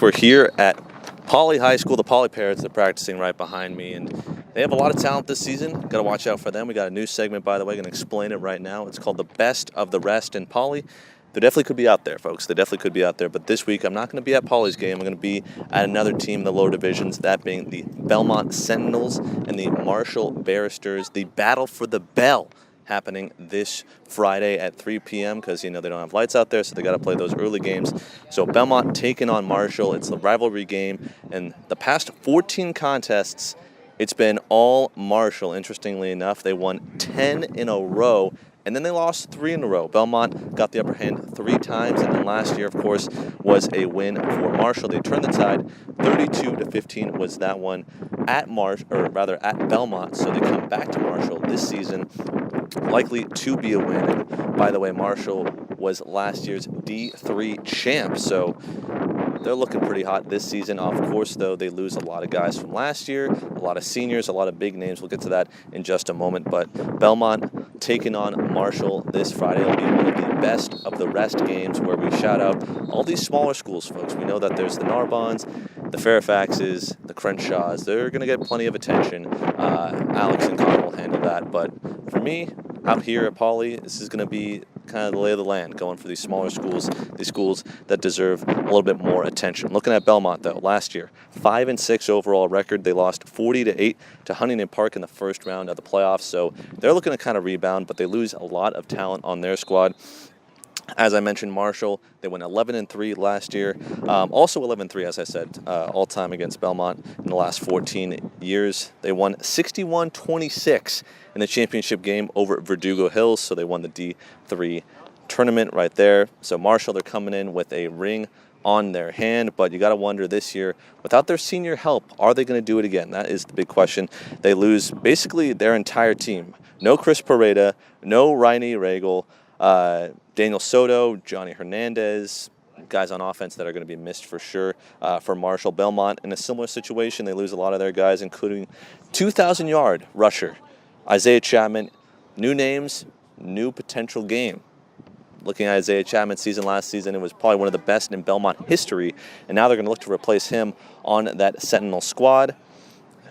We're here at Poly High School. The Poly Parrots are practicing right behind me, and they have a lot of talent this season. Got to watch out for them. We got a new segment, by the way. Going to explain it right now. It's called the Best of the Rest in Poly. They definitely could be out there, folks. They definitely could be out there. But this week, I'm not going to be at Poly's game. I'm going to be at another team in the lower divisions, that being the Belmont Sentinels and the Marshall Barristers. The battle for the bell happening this Friday at 3 p.m. because, they don't have lights out there, so they got to play those early games. So Belmont taking on Marshall. It's a rivalry game, and the past 14 contests, it's been all Marshall. Interestingly enough, they won 10 in a row, and then they lost 3 in a row. Belmont got the upper hand 3 times, and then last year, of course, was a win for Marshall. They turned the tide. 32-15 was that one at Belmont. So they come back to Marshall this season, likely to be a win. And by the way, Marshall was last year's D3 champ, so they're looking pretty hot this season. Of course, though, they lose a lot of guys from last year, a lot of seniors, a lot of big names. We'll get to that in just a moment. But Belmont taking on Marshall this Friday will be one of the best of the rest games, where we shout out all these smaller schools, folks. We know that there's the Narbonnes, the Fairfaxes, the Crenshaws. They're going to get plenty of attention. Alex and Connor will handle that. But for me, out here at Poly, this is going to be kind of the lay of the land, going for these smaller schools, these schools that deserve a little bit more attention. Looking at Belmont, though, last year, 5-6 overall record. They lost 40-8 to Huntington Park in the first round of the playoffs, so they're looking to kind of rebound, but they lose a lot of talent on their squad. As I mentioned, Marshall, they went 11-3 last year. Also 11-3, as I said, all-time against Belmont in the last 14 years. They won 61-26 in the championship game over at Verdugo Hills, so they won the D3 tournament right there. So Marshall, they're coming in with a ring on their hand, but you got to wonder this year, without their senior help, are they going to do it again? That is the big question. They lose basically their entire team. No Chris Pareda, no Rainy Regal, Daniel Soto, Johnny Hernandez, guys on offense that are going to be missed for sure for Marshall. Belmont in a similar situation. They lose a lot of their guys, including 2,000-yard rusher Isaiah Chapman. New names, new potential game. Looking at Isaiah Chapman's season last season, it was probably one of the best in Belmont history, and now they're going to look to replace him on that Sentinel squad.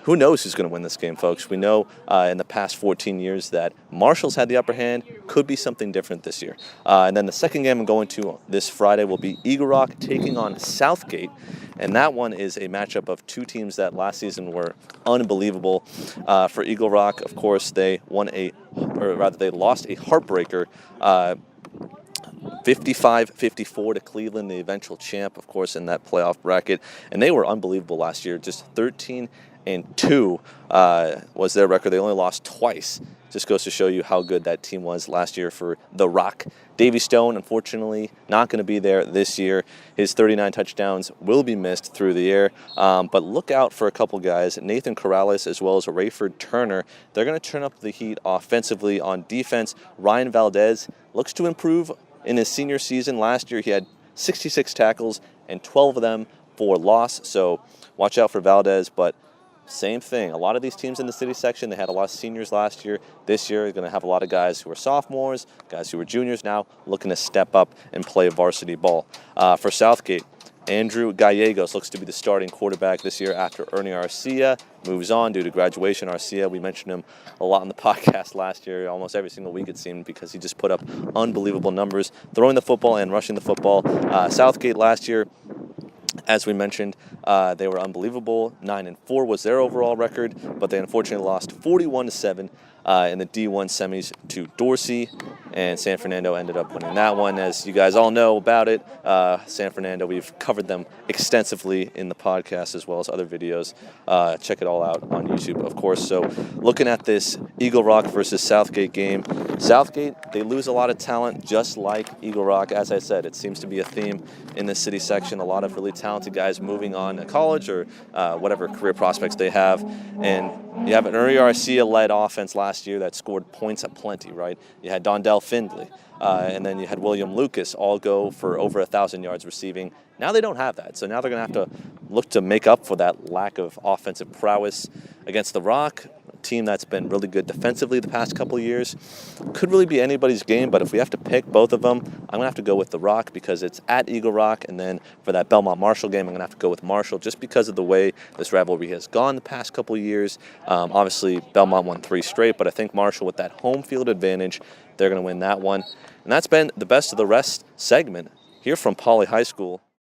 Who knows who's going to win this game, folks? We know in the past 14 years that Marshall's had the upper hand. Could be something different this year. And then the second game I'm going to this Friday will be Eagle Rock taking on Southgate. And that one is a matchup of 2 teams that last season were unbelievable. For Eagle Rock, of course, they lost a heartbreaker, 55-54 to Cleveland, the eventual champ, of course, in that playoff bracket. And they were unbelievable last year. Just 13-2 was their record. They only lost twice. Just goes to show you how good that team was last year for The Rock. Davey Stone, unfortunately, not going to be there this year. His 39 touchdowns will be missed through the air. But look out for a couple guys, Nathan Corrales as well as Rayford Turner. They're going to turn up the heat offensively. On defense, Ryan Valdez looks to improve in his senior season. Last year, he had 66 tackles and 12 of them for loss. So watch out for Valdez, but same thing. A lot of these teams in the city section, they had a lot of seniors last year. This year, they're going to have a lot of guys who are sophomores, guys who are juniors now, looking to step up and play varsity ball. For Southgate, Andrew Gallegos looks to be the starting quarterback this year after Ernie Arcia moves on due to graduation. Arcia, we mentioned him a lot in the podcast last year, almost every single week it seemed, because he just put up unbelievable numbers throwing the football and rushing the football. Southgate last year, as we mentioned, they were unbelievable. 9-4 was their overall record, but they unfortunately lost 41-7 in the D1 semis to Dorsey, and San Fernando ended up winning that one. As you guys all know about it, San Fernando, we've covered them extensively in the podcast as well as other videos. Check it all out on YouTube, of course. So looking at this Eagle Rock versus Southgate game, Southgate, they lose a lot of talent just like Eagle Rock. As I said, it seems to be a theme in the city section. A lot of really talented guys moving on to college or whatever career prospects they have. And you have an Ernie Arcia-led offense last year that scored points aplenty, right? You had Dondell Findley, and then you had William Lucas all go for over 1,000 yards receiving. Now they don't have that, so now they're going to have to look to make up for that lack of offensive prowess against the Rock. team that's been really good defensively the past couple of years. Could really be anybody's game, but if we have to pick both of them, I'm going to have to go with the Rock because it's at Eagle Rock, and then for that Belmont-Marshall game, I'm going to have to go with Marshall just because of the way this rivalry has gone the past couple of years. Obviously, Belmont won 3 straight, but I think Marshall, with that home field advantage, they're going to win that one. And that's been the best of the rest segment here from Poly High School.